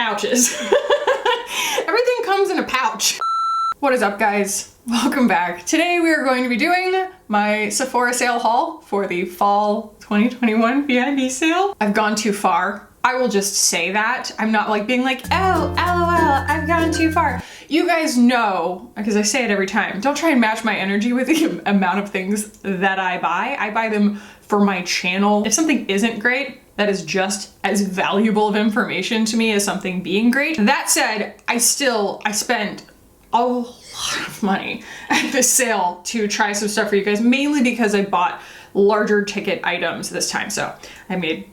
pouches. Everything comes in a pouch. What is up, guys? Welcome back. Today we are going to be doing my Sephora sale haul for the fall 2021 VIB sale. I've gone too far. I will just say that. I'm not like being like, oh, LOL, I've gone too far. You guys know, because I say it every time, don't try and match my energy with the amount of things that I buy. I buy them for my channel. If something isn't great, that is just as valuable of information to me as something being great. That said, I spent a lot of money at this sale to try some stuff for you guys, mainly because I bought larger ticket items this time. So I made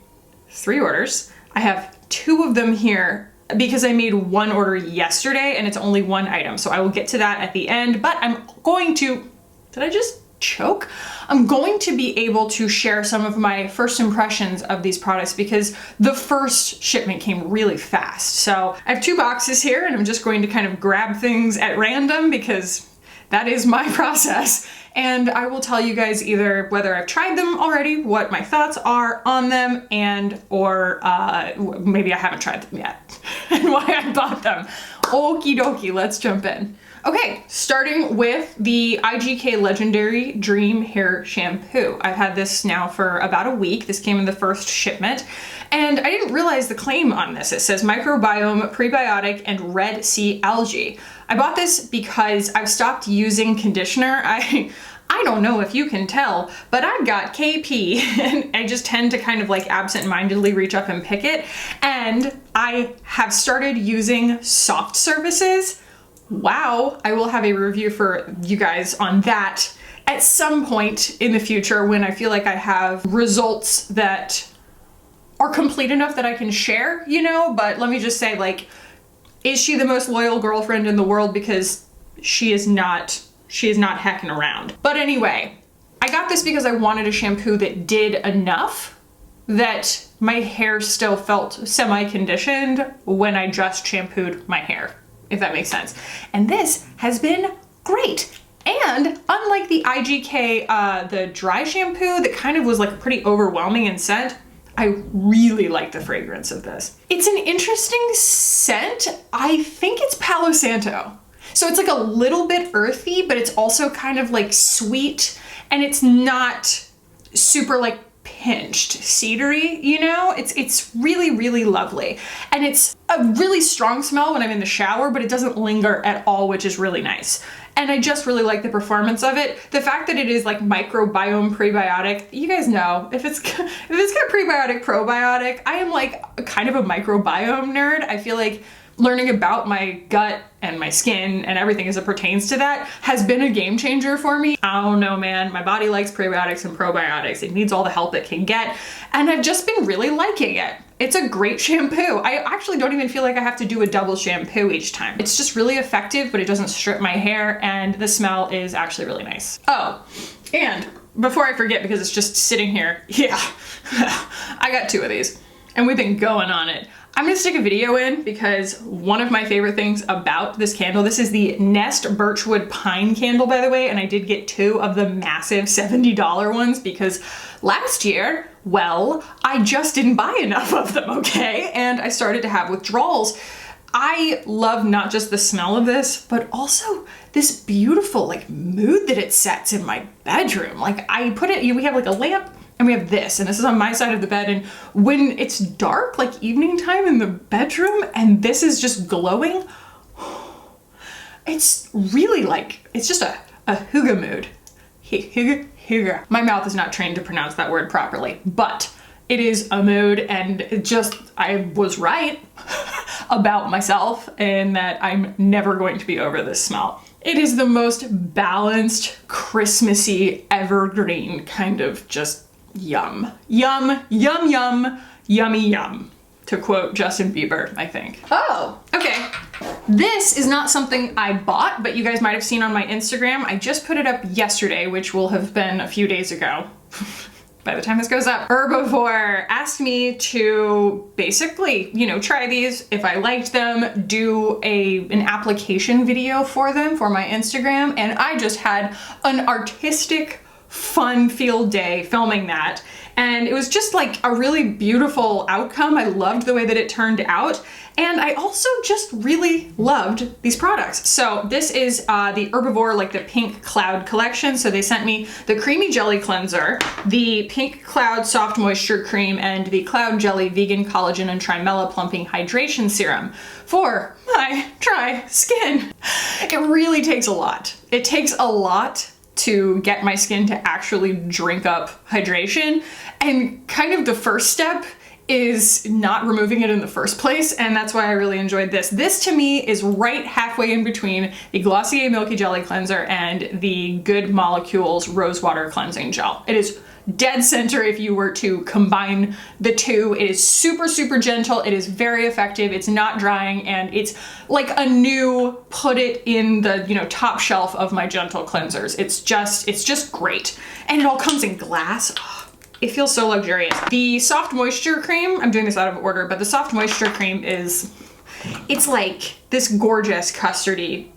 3 orders. I have 2 of them here because I made 1 order yesterday and it's only 1 item. So I will get to that at the end, but I'm going to, did I just choke? I'm going to be able to share some of my first impressions of these products because the first shipment came really fast. So I have 2 boxes here and I'm just going to kind of grab things at random because that is my process. And I will tell you guys either whether I've tried them already, what my thoughts are on them, and or maybe I haven't tried them yet and why I bought them. Okie dokie, let's jump in. Okay, starting with the IGK Legendary Dream Hair Shampoo. I've had this now for about a week. This came in the first shipment. And I didn't realize the claim on this. It says microbiome, prebiotic, and red sea algae. I bought this because I've stopped using conditioner. I don't know if you can tell, but I've got KP and I just tend to kind of like absent-mindedly reach up and pick it. And I have started using soft surfaces. Wow, I will have a review for you guys on that at some point in the future when I feel like I have results that are complete enough that I can share, you know, but let me just say, like, is she the most loyal girlfriend in the world? Because she is not hecking around. But anyway, I got this because I wanted a shampoo that did enough that my hair still felt semi-conditioned when I just shampooed my hair, if that makes sense. And this has been great. And unlike the IGK, the dry shampoo that kind of was like pretty overwhelming in scent, I really like the fragrance of this. It's an interesting scent. I think it's Palo Santo. So it's like a little bit earthy, but it's also kind of like sweet, and it's not super like pinched cedary, you know? It's really, really lovely. And it's a really strong smell when I'm in the shower, but it doesn't linger at all, which is really nice. And I just really like the performance of it. The fact that it is like microbiome prebiotic, you guys know, if it's got prebiotic, probiotic, I am like kind of a microbiome nerd. I feel like learning about my gut and my skin and everything as it pertains to that has been a game changer for me. I don't know, man. My body likes prebiotics and probiotics. It needs all the help it can get. And I've just been really liking it. It's a great shampoo. I actually don't even feel like I have to do a double shampoo each time. It's just really effective, but it doesn't strip my hair, and the smell is actually really nice. Oh, and before I forget, because it's just sitting here, yeah, I got 2 of these and we've been going on it. I'm gonna stick a video in because one of my favorite things about this candle, this is the Nest Birchwood Pine candle, by the way, and I did get 2 of the massive $70 ones because last year, well, I just didn't buy enough of them, okay? And I started to have withdrawals. I love not just the smell of this, but also this beautiful like mood that it sets in my bedroom. Like I put it, we have like a lamp, and we have this, and this is on my side of the bed, and when it's dark, like evening time in the bedroom, and this is just glowing, it's really like, it's just a hygge mood. Hygge. My mouth is not trained to pronounce that word properly, but it is a mood, and it just, I was right about myself in that I'm never going to be over this smell. It is the most balanced, Christmassy, evergreen kind of just yum, yum, yum, yum, yummy, yum, to quote Justin Bieber, I think. Oh, okay. This is not something I bought, but you guys might have seen on my Instagram. I just put it up yesterday, which will have been a few days ago. By the time this goes up. Herbivore asked me to basically, you know, try these. If I liked them, do an application video for them for my Instagram. And I just had an artistic, fun field day filming that. and it was just like a really beautiful outcome. I loved the way that it turned out, and I also just really loved these products. So this is the Herbivore, like the Pink Cloud collection. So they sent me the Creamy Jelly Cleanser, the Pink Cloud Soft Moisture Cream, and the Cloud Jelly Vegan Collagen and Trimella Plumping Hydration Serum for my dry skin. It really takes a lot. It takes a lot to get my skin to actually drink up hydration, and kind of the first step is not removing it in the first place, and that's why I really enjoyed this. This to me is right halfway in between the Glossier Milky Jelly Cleanser and the Good Molecules Rose Water Cleansing Gel. It is dead center if you were to combine the two. It is super, super gentle. It is very effective. It's not drying, and it's like a new, put it in the, you know, top shelf of my gentle cleansers. It's just great. And it all comes in glass. Oh, it feels so luxurious. The Soft Moisture Cream, I'm doing this out of order, but the Soft Moisture Cream it's like this gorgeous custardy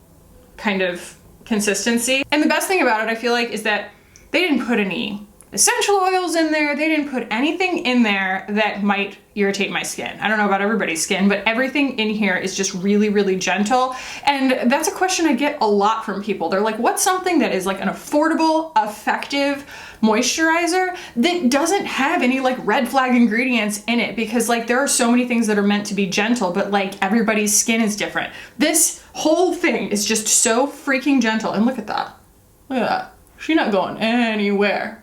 kind of consistency. And the best thing about it, I feel like, is that they didn't put any essential oils in there. They didn't put anything in there that might irritate my skin. I don't know about everybody's skin, but everything in here is just really, really gentle. And that's a question I get a lot from people. They're like, what's something that is like an affordable, effective moisturizer that doesn't have any like red flag ingredients in it? Because like there are so many things that are meant to be gentle, but like everybody's skin is different. This whole thing is just so freaking gentle. And look at that. Look at that. She's not going anywhere.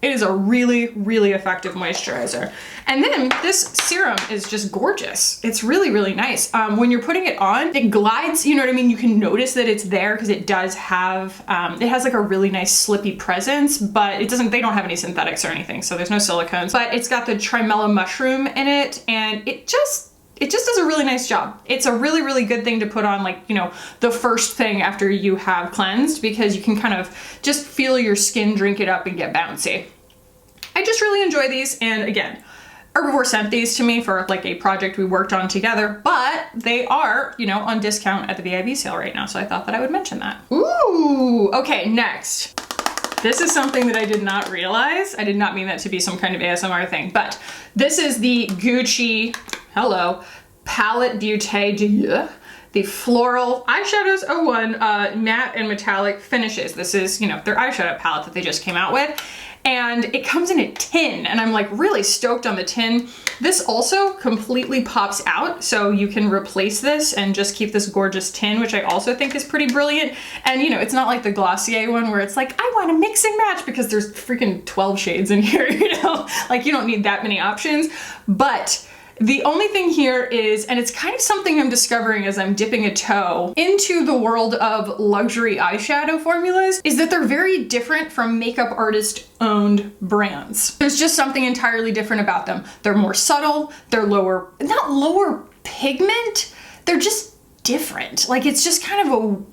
It is a really, really effective moisturizer. And then this serum is just gorgeous. It's really, really nice. When you're putting it on, it glides, you know what I mean? You can notice that it's there because it does have, it has like a really nice slippy presence, but they don't have any synthetics or anything, so there's no silicones. But it's got the Trimella mushroom in it, and it just does a really nice job. It's a really, really good thing to put on, like, you know, the first thing after you have cleansed, because you can kind of just feel your skin drink it up and get bouncy. I just really enjoy these, and again, Herbivore sent these to me for like a project we worked on together, but they are, you know, on discount at the VIB sale right now, so I thought that I would mention that. Ooh, okay, next. This is something that I did not realize. I did not mean that to be some kind of ASMR thing, but this is the Gucci, Palette Beauté Dior, the Floral Eyeshadows 01 Matte and Metallic Finishes. This is, you know, their eyeshadow palette that they just came out with. And it comes in a tin, and I'm like really stoked on the tin. This also completely pops out, so you can replace this and just keep this gorgeous tin, which I also think is pretty brilliant. And you know, it's not like the Glossier one where it's like, I want to mix and match, because there's freaking 12 shades in here, you know? Like, you don't need that many options. But the only thing here is, and it's kind of something I'm discovering as I'm dipping a toe into the world of luxury eyeshadow formulas, is that they're very different from makeup artist owned brands. There's just something entirely different about them. They're more subtle, they're not lower pigment, they're just different. Like, it's just kind of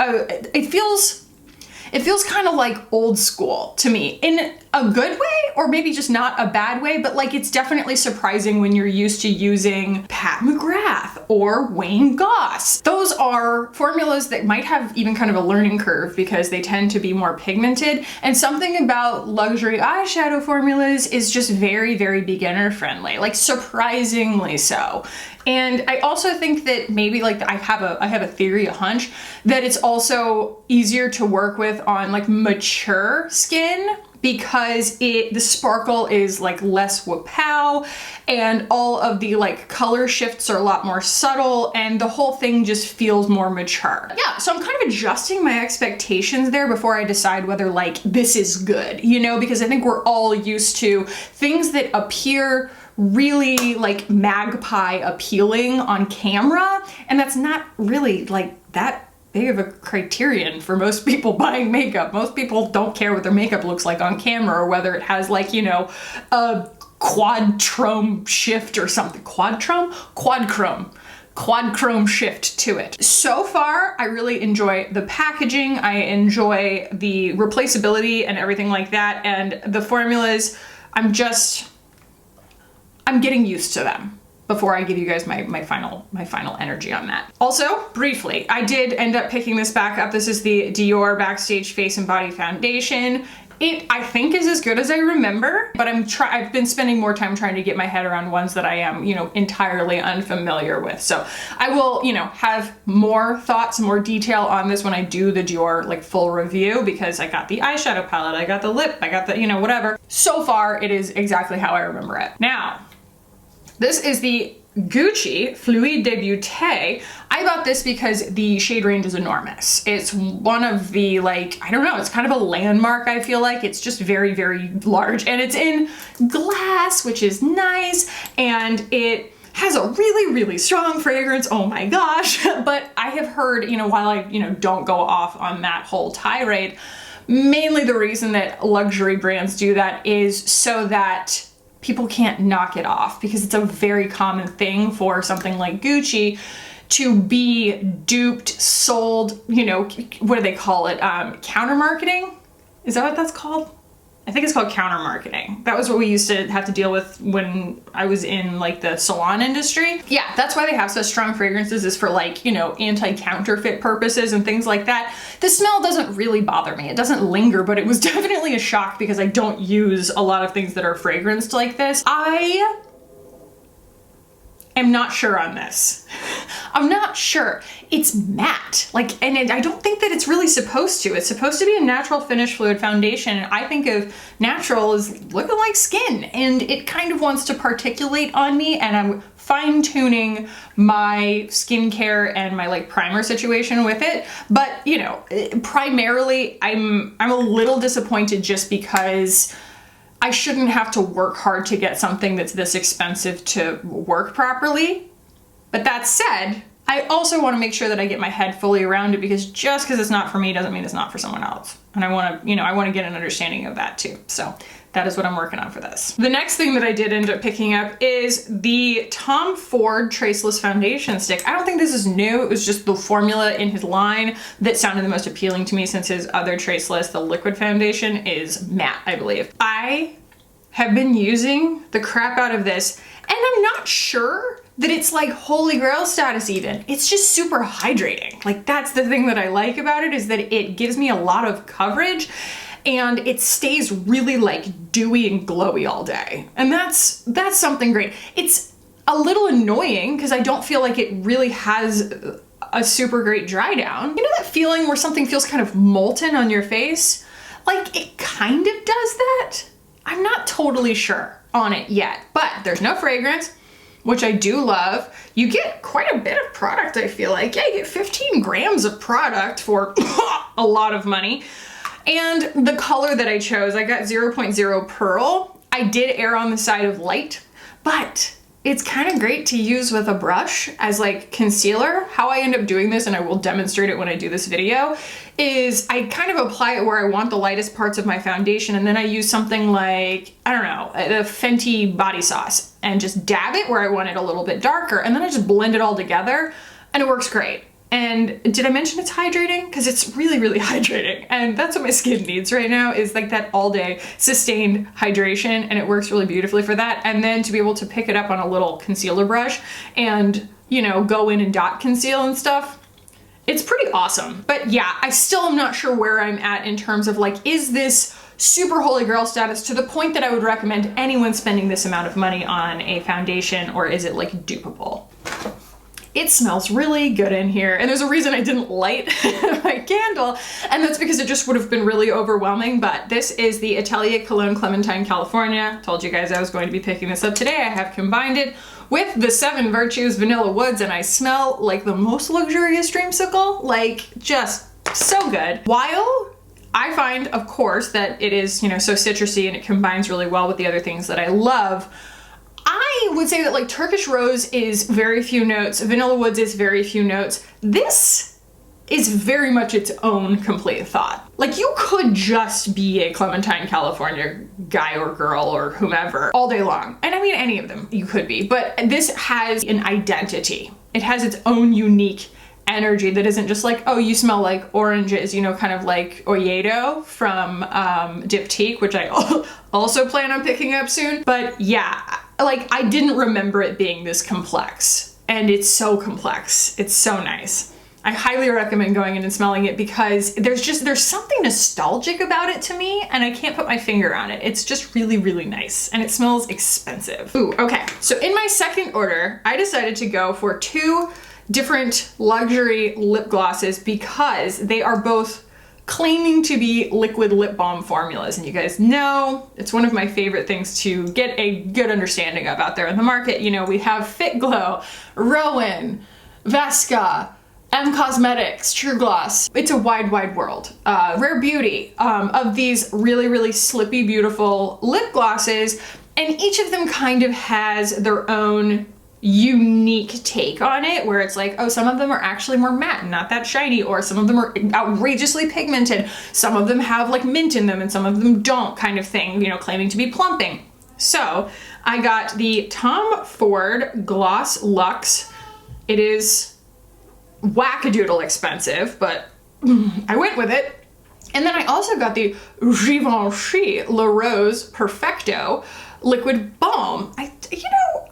it feels kind of like old school to me, in a good way, or maybe just not a bad way, but like it's definitely surprising when you're used to using Pat McGrath or Wayne Goss. Those are formulas that might have even kind of a learning curve because they tend to be more pigmented, and something about luxury eyeshadow formulas is just very, very beginner friendly, like surprisingly so. And I also think that maybe like I have a theory, a hunch, that it's also easier to work with on like mature skin, because the sparkle is like less whoop-pow, and all of the like color shifts are a lot more subtle, and the whole thing just feels more mature. Yeah, so I'm kind of adjusting my expectations there before I decide whether like this is good, you know, because I think we're all used to things that appear really like magpie appealing on camera, and that's not really like that big of a criterion for most people buying makeup. Most people don't care what their makeup looks like on camera, or whether it has like, you know, a quadchrome shift or something. Quadchrome shift to it. So far, I really enjoy the packaging. I enjoy the replaceability and everything like that. And the formulas, I'm getting used to them before I give you guys my final energy on that. Also, briefly, I did end up picking this back up. This is the Dior Backstage Face and Body Foundation. It, I think, is as good as I remember, but I've been spending more time trying to get my head around ones that I am, you know, entirely unfamiliar with. So I will, you know, have more thoughts, more detail on this when I do the Dior like full review, because I got the eyeshadow palette, I got the lip, I got the, you know, whatever. So far, it is exactly how I remember it. Now, this is the Gucci Fluide de Beauté. I bought this because the shade range is enormous. It's one of the, like, I don't know, it's kind of a landmark, I feel like. It's just very, very large, and it's in glass, which is nice, and it has a really, really strong fragrance, oh my gosh. But I have heard, you know, while I, you know, don't go off on that whole tirade, mainly the reason that luxury brands do that is so that people can't knock it off, because it's a very common thing for something like Gucci to be duped, sold, you know, what do they call it? Counter marketing? Is that what that's called? I think it's called counter marketing. That was what we used to have to deal with when I was in like the salon industry. Yeah, that's why they have such strong fragrances, is for like, you know, anti-counterfeit purposes and things like that. The smell doesn't really bother me. It doesn't linger, but it was definitely a shock because I don't use a lot of things that are fragranced like this. I am not sure on this. I'm not sure. It's matte, like, and I don't think that it's really supposed to. It's supposed to be a natural finish fluid foundation, and I think of natural as looking like skin, and it kind of wants to particulate on me, and I'm fine-tuning my skincare and my like primer situation with it. But, you know, primarily I'm a little disappointed just because I shouldn't have to work hard to get something that's this expensive to work properly. But that said, I also want to make sure that I get my head fully around it, because just because it's not for me doesn't mean it's not for someone else. And I want to, you know, I want to get an understanding of that too. So that is what I'm working on for this. The next thing that I did end up picking up is the Tom Ford Traceless Foundation Stick. I don't think this is new. It was just the formula in his line that sounded the most appealing to me, since his other Traceless, the liquid foundation, is matte, I believe. I have been using the crap out of this, and I'm not sure that it's like holy grail status even. It's just super hydrating. Like, that's the thing that I like about it, is that it gives me a lot of coverage and it stays really like dewy and glowy all day. And that's something great. It's a little annoying because I don't feel like it really has a super great dry down. You know that feeling where something feels kind of molten on your face? Like, it kind of does that. I'm not totally sure on it yet, but there's no fragrance, which I do love. You get quite a bit of product, I feel like. Yeah, you get 15 grams of product for a lot of money. And the color that I chose, I got 0.0 Pearl. I did err on the side of light, but it's kind of great to use with a brush as like concealer. How I end up doing this, and I will demonstrate it when I do this video, is I kind of apply it where I want the lightest parts of my foundation, and then I use something like, I don't know, the Fenty body sauce, and just dab it where I want it a little bit darker, and then I just blend it all together, and it works great. And did I mention it's hydrating? Because it's really, really hydrating. And that's what my skin needs right now, is like that all day sustained hydration, and it works really beautifully for that. And then to be able to pick it up on a little concealer brush and, you know, go in and dot conceal and stuff, it's pretty awesome. But yeah, I still am not sure where I'm at in terms of like, is this super holy grail status to the point that I would recommend anyone spending this amount of money on a foundation, or is it like dupable? It smells really good in here, and there's a reason I didn't light my candle, and that's because it just would have been really overwhelming. But this is the Atelier Cologne Clementine California. Told you guys I was going to be picking this up today. I have combined it with the 7 Virtues Vanilla Woods, and I smell like the most luxurious dreamsicle. Like, just so good. While I find, of course, that it is, you know, so citrusy and it combines really well with the other things that I love, I would say that like Turkish Rose is very few notes, Vanilla Woods is very few notes. This is very much its own complete thought. Like, you could just be a Clementine California guy or girl or whomever all day long. And I mean, any of them you could be, but this has an identity. It has its own unique energy that isn't just like, oh, you smell like oranges, you know, kind of like Oyedo from Diptyque, which I also plan on picking up soon. But yeah, like, I didn't remember it being this complex, and it's so complex. It's so nice. I highly recommend going in and smelling it because there's something nostalgic about it to me and I can't put my finger on it. It's just really, really nice and it smells expensive. Ooh, okay. So in my second order, I decided to go for 2 different luxury lip glosses because they are both claiming to be liquid lip balm formulas. And you guys know it's one of my favorite things to get a good understanding of out there in the market. You know, we have Fit Glow, Rowan, Vesca, Cosmetics, True Gloss. It's a wide, wide world. Rare Beauty of these really, really slippy, beautiful lip glosses. And each of them kind of has their own unique take on it, where it's like, oh, some of them are actually more matte and not that shiny, or some of them are outrageously pigmented. Some of them have like mint in them and some of them don't, kind of thing, you know, claiming to be plumping. So I got the Tom Ford Gloss Luxe. It is wackadoodle expensive, but I went with it. And then I also got the Givenchy La Rose Perfecto Liquid Balm. I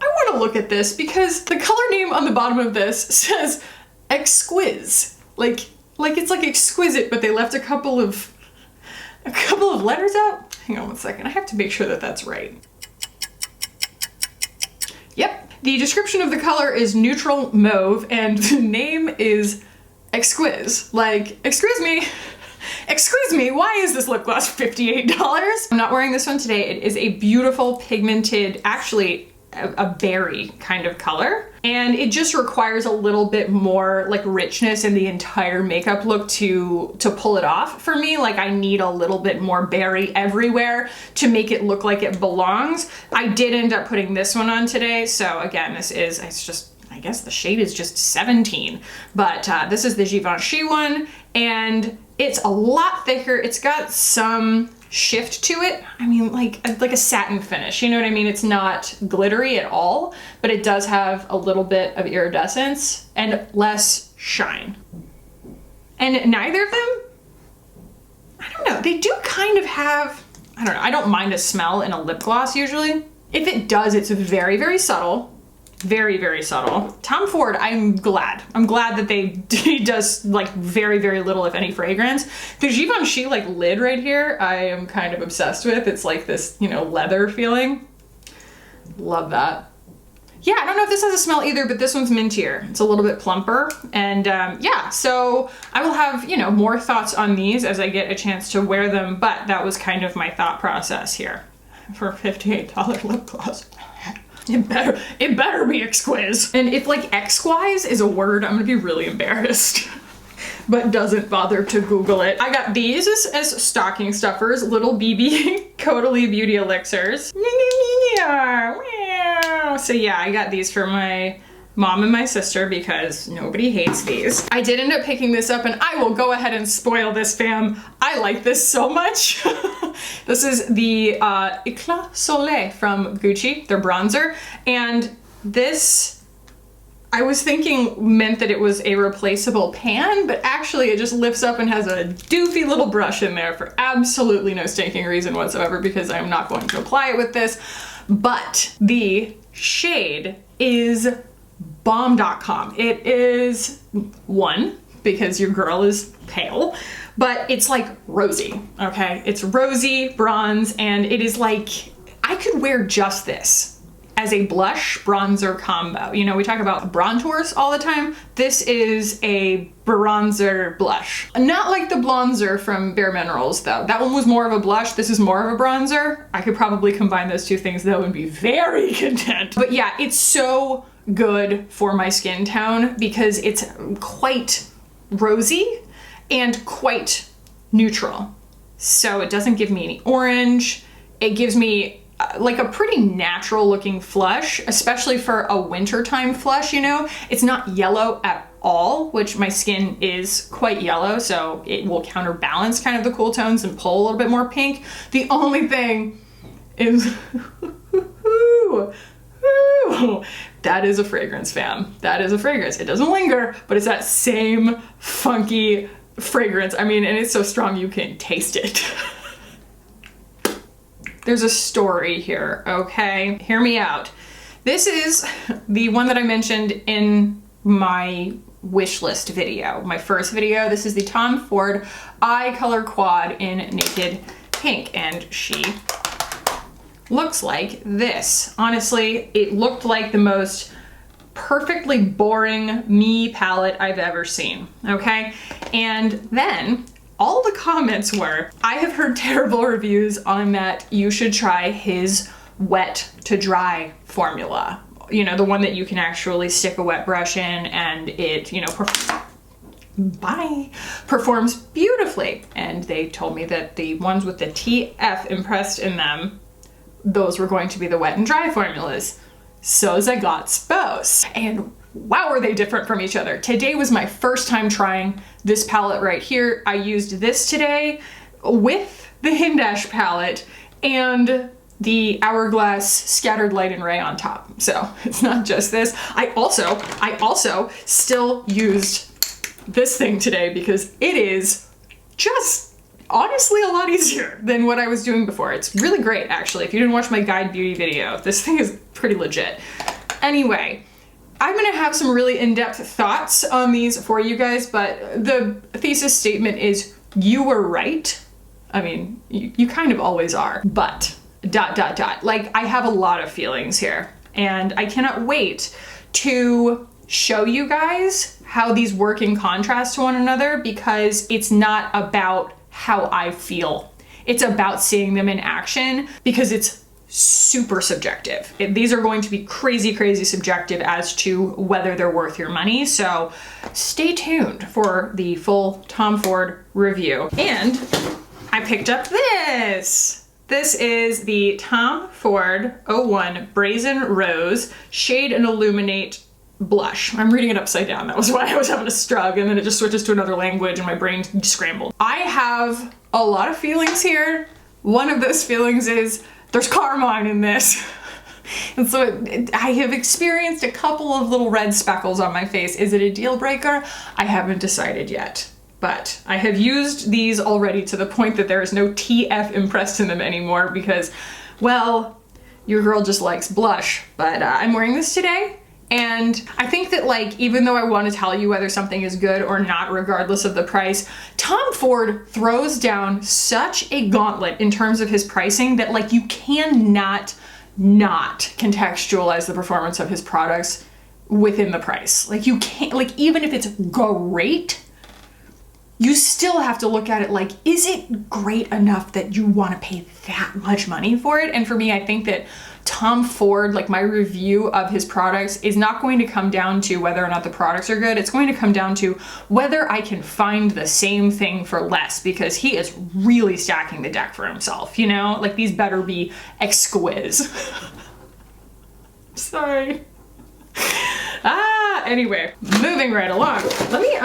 want to look at this because the color name on the bottom of this says exquise. Like it's like exquisite, but they left a couple of letters out. Hang on one second. I have to make sure that that's right. Yep. The description of the color is neutral mauve and the name is exquise. Like, excuse me, why is this lip gloss $58? I'm not wearing this one today. It is a beautiful pigmented, actually a berry kind of color. And it just requires a little bit more like richness in the entire makeup look to pull it off for me. Like I need a little bit more berry everywhere to make it look like it belongs. I did end up putting this one on today. So again, I guess the shade is just 17, but this is the Givenchy one and it's a lot thicker. It's got some shift to it. I mean, like a satin finish, you know what I mean? It's not glittery at all, but it does have a little bit of iridescence and less shine. And neither of them, I don't know, they do kind of have, I don't know, I don't mind a smell in a lip gloss usually. If it does, it's very, very subtle. Very, very subtle. Tom Ford, I'm glad that he does like very, very little, if any, fragrance. The Givenchy like lid right here, I am kind of obsessed with. It's like this, you know, leather feeling. Love that. Yeah, I don't know if this has a smell either, but this one's mintier. It's a little bit plumper. And yeah, so I will have, you know, more thoughts on these as I get a chance to wear them, but that was kind of my thought process here for a $58 lip gloss. It better be exquise. And if like exquise is a word, I'm gonna be really embarrassed. But doesn't bother to Google it. I got these as stocking stuffers, little BB Caudalie Beauty Elixirs. So yeah, I got these for my mom and my sister because nobody hates these. I did end up picking this up and I will go ahead and spoil this, fam. I like this so much. This is the Eclat Soleil from Gucci, their bronzer. And this, I was thinking meant that it was a replaceable pan, but actually it just lifts up and has a doofy little brush in there for absolutely no stinking reason whatsoever because I'm not going to apply it with this. But the shade is bomb.com. It is one, because your girl is pale, but it's like rosy, okay? It's rosy bronze and it is like, I could wear just this as a blush bronzer combo. You know, we talk about bronzers all the time. This is a bronzer blush. Not like the blonzer from Bare Minerals though. That one was more of a blush. This is more of a bronzer. I could probably combine those two things though and be very content. But yeah, it's so good for my skin tone because it's quite rosy and quite neutral. So it doesn't give me any orange. It gives me like a pretty natural looking flush, especially for a wintertime flush, you know? It's not yellow at all, which my skin is quite yellow, so it will counterbalance kind of the cool tones and pull a little bit more pink. The only thing is, that is a fragrance, fam. That is a fragrance. It doesn't linger, but it's that same funky fragrance. I mean, and it's so strong you can taste it. There's a story here, okay? Hear me out. This is the one that I mentioned in my wish list video, my first video. This is the Tom Ford Eye Color Quad in Naked Pink, and she looks like this. Honestly, it looked like the most perfectly boring me palette I've ever seen, okay? And then all the comments were, I have heard terrible reviews on that you should try his wet to dry formula. You know, the one that you can actually stick a wet brush in and it, you know, performs beautifully. And they told me that the ones with the TF impressed in them, those were going to be the wet and dry formulas. So's I got s'pose. And wow, are they different from each other. Today was my first time trying this palette right here. I used this today with the Hindash palette and the Hourglass Scattered Light and Ray on top. So it's not just this. I also still used this thing today because it is just honestly a lot easier than what I was doing before. It's really great, actually. If you didn't watch my guide beauty video, this thing is pretty legit. Anyway, I'm gonna have some really in-depth thoughts on these for you guys, but the thesis statement is you were right. I mean, you kind of always are, but ... Like, I have a lot of feelings here, and I cannot wait to show you guys how these work in contrast to one another, because it's not about how I feel. It's about seeing them in action, because it's super subjective. These are going to be crazy, crazy subjective as to whether they're worth your money. So stay tuned for the full Tom Ford review. And I picked up this. This is the Tom Ford 01 Brazen Rose Shade and Illuminate Blush. I'm reading it upside down. That was why I was having a struggle, and then it just switches to another language and my brain scrambled. I have a lot of feelings here. One of those feelings is there's carmine in this. And so I have experienced a couple of little red speckles on my face. Is it a deal breaker? I haven't decided yet. But I have used these already to the point that there is no TF impressed in them anymore because, well, your girl just likes blush. But I'm wearing this today, and I think that, like, even though I want to tell you whether something is good or not regardless of the price, Tom Ford throws down such a gauntlet in terms of his pricing that, like, you cannot not contextualize the performance of his products within the price. Like, you can't, like, even if it's great, you still have to look at it like, is it great enough that you want to pay that much money for it? And for me, I think that Tom Ford, like, my review of his products is not going to come down to whether or not the products are good. It's going to come down to whether I can find the same thing for less, because he is really stacking the deck for himself, you know? Like, these better be exquisite. Sorry. Anyway, moving right along. Let me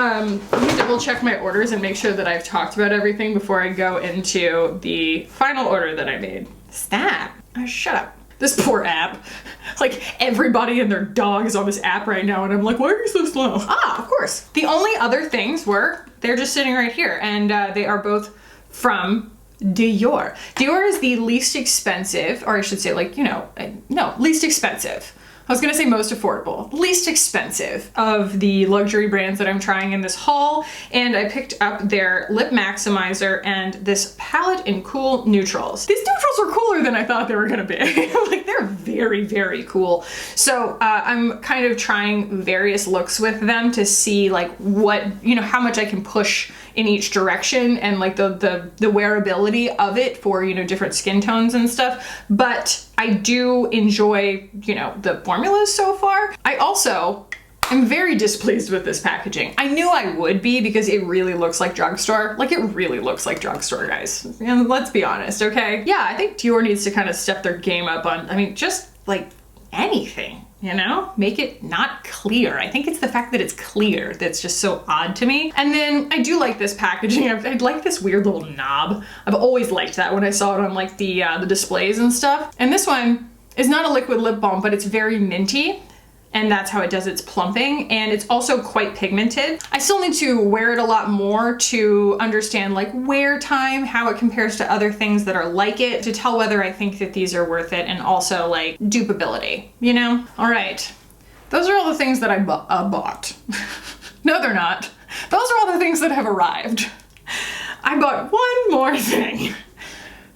double check my orders and make sure that I've talked about everything before I go into the final order that I made. Stop. Oh, shut up. This poor app. Like, everybody and their dog is on this app right now, and I'm like, why are you so slow? Ah, of course. The only other things were, they're just sitting right here, and they are both from Dior. Dior is the least expensive, or I should say, like, you know, no, least expensive. I was gonna say most affordable, least expensive of the luxury brands that I'm trying in this haul, and I picked up their Lip Maximizer and this palette in Cool Neutrals. These neutrals are cooler than I thought they were gonna be. Like, they're very, very cool. So I'm kind of trying various looks with them to see, like, what, you know, how much I can push in each direction, and like the wearability of it for, you know, different skin tones and stuff. But I do enjoy, you know, the formulas so far. I also am very displeased with this packaging. I knew I would be because it really looks like drugstore. Like, it really looks like drugstore, guys. And let's be honest, okay? Yeah, I think Dior needs to kind of step their game up on, I mean, just like anything. You know, make it not clear. I think it's the fact that it's clear that's just so odd to me. And then I do like this packaging. I like this weird little knob. I've always liked that when I saw it on, like, the displays and stuff. And this one is not a liquid lip balm, but it's very minty. And that's how it does its plumping, and it's also quite pigmented. I still need to wear it a lot more to understand, like, wear time, how it compares to other things that are like it, to tell whether I think that these are worth it, and also, like, dupability, you know? All right, those are all the things that I bought. No, they're not. Those are all the things that have arrived. I bought one more thing.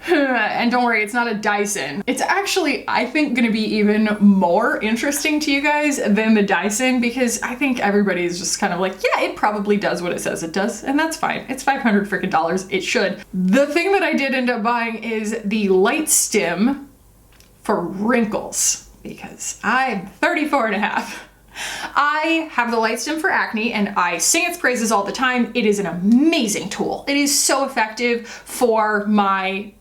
And don't worry, it's not a Dyson. It's actually, I think, gonna be even more interesting to you guys than the Dyson, because I think everybody is just kind of like, yeah, it probably does what it says it does, and that's fine. It's $500 freaking. It should. The thing that I did end up buying is the LightStim for wrinkles, because I'm 34 and a half. I have the LightStim for acne and I sing its praises all the time. It is an amazing tool. It is so effective for my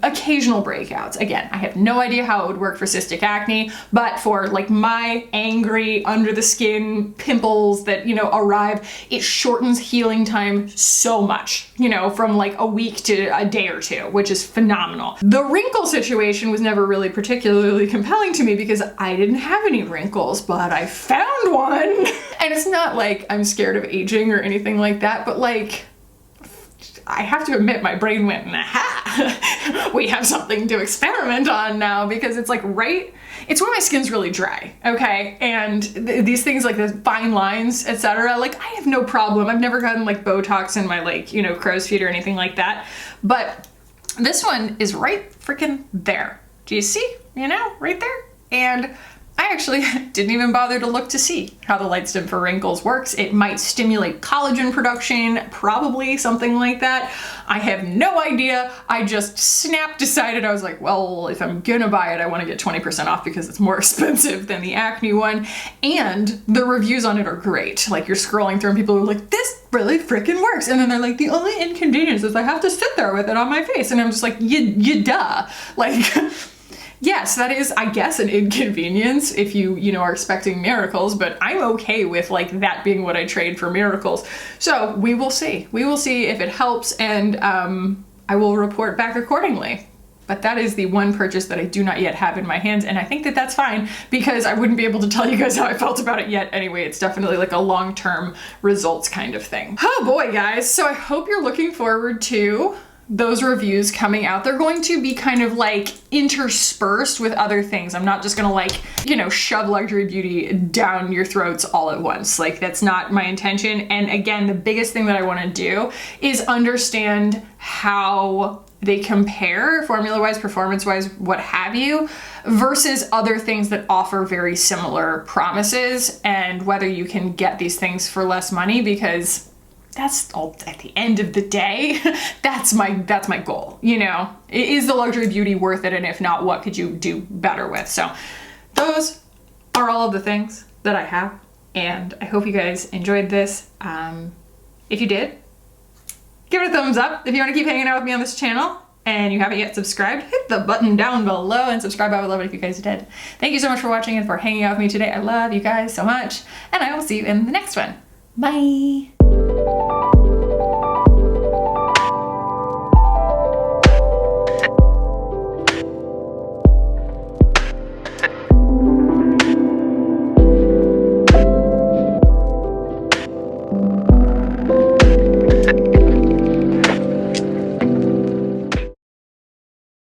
occasional breakouts. Again, I have no idea how it would work for cystic acne, but for like my angry under the skin pimples that, you know, arrive, it shortens healing time so much, you know, from like a week to a day or two, which is phenomenal. The wrinkle situation was never really particularly compelling to me because I didn't have any wrinkles, but I found one. And it's not like I'm scared of aging or anything like that, but like, I have to admit my brain went, aha, we have something to experiment on now, because it's like it's where my skin's really dry, okay? And these things like the fine lines, etc. Like I have no problem. I've never gotten like Botox in my like, you know, crow's feet or anything like that. But this one is right freaking there. Do you see? You know, right there? And I actually didn't even bother to look to see how the LightStim for wrinkles works. It might stimulate collagen production, probably something like that. I have no idea. I just decided, I was like, well, if I'm gonna buy it, I wanna get 20% off because it's more expensive than the acne one. And the reviews on it are great. Like you're scrolling through and people are like, this really freaking works. And then they're like, the only inconvenience is I have to sit there with it on my face. And I'm just like, you duh. Like, yes, that is, I guess, an inconvenience if you know, are expecting miracles, but I'm okay with like that being what I trade for miracles. So we will see. We will see if it helps, and I will report back accordingly. But that is the one purchase that I do not yet have in my hands, and I think that that's fine because I wouldn't be able to tell you guys how I felt about it yet anyway. It's definitely like a long-term results kind of thing. Oh boy, guys. So I hope you're looking forward to those reviews coming out. They're going to be kind of like interspersed with other things. I'm not just gonna like, you know, shove luxury beauty down your throats all at once. Like that's not my intention. And again, the biggest thing that I wanna do is understand how they compare formula-wise, performance-wise, what have you, versus other things that offer very similar promises, and whether you can get these things for less money, because that's all at the end of the day. That's my goal, you know? Is the luxury beauty worth it? And if not, what could you do better with? So those are all of the things that I have. And I hope you guys enjoyed this. If you did, give it a thumbs up. If you want to keep hanging out with me on this channel and you haven't yet subscribed, hit the button down below and subscribe. I would love it if you guys did. Thank you so much for watching and for hanging out with me today. I love you guys so much. And I will see you in the next one. Bye.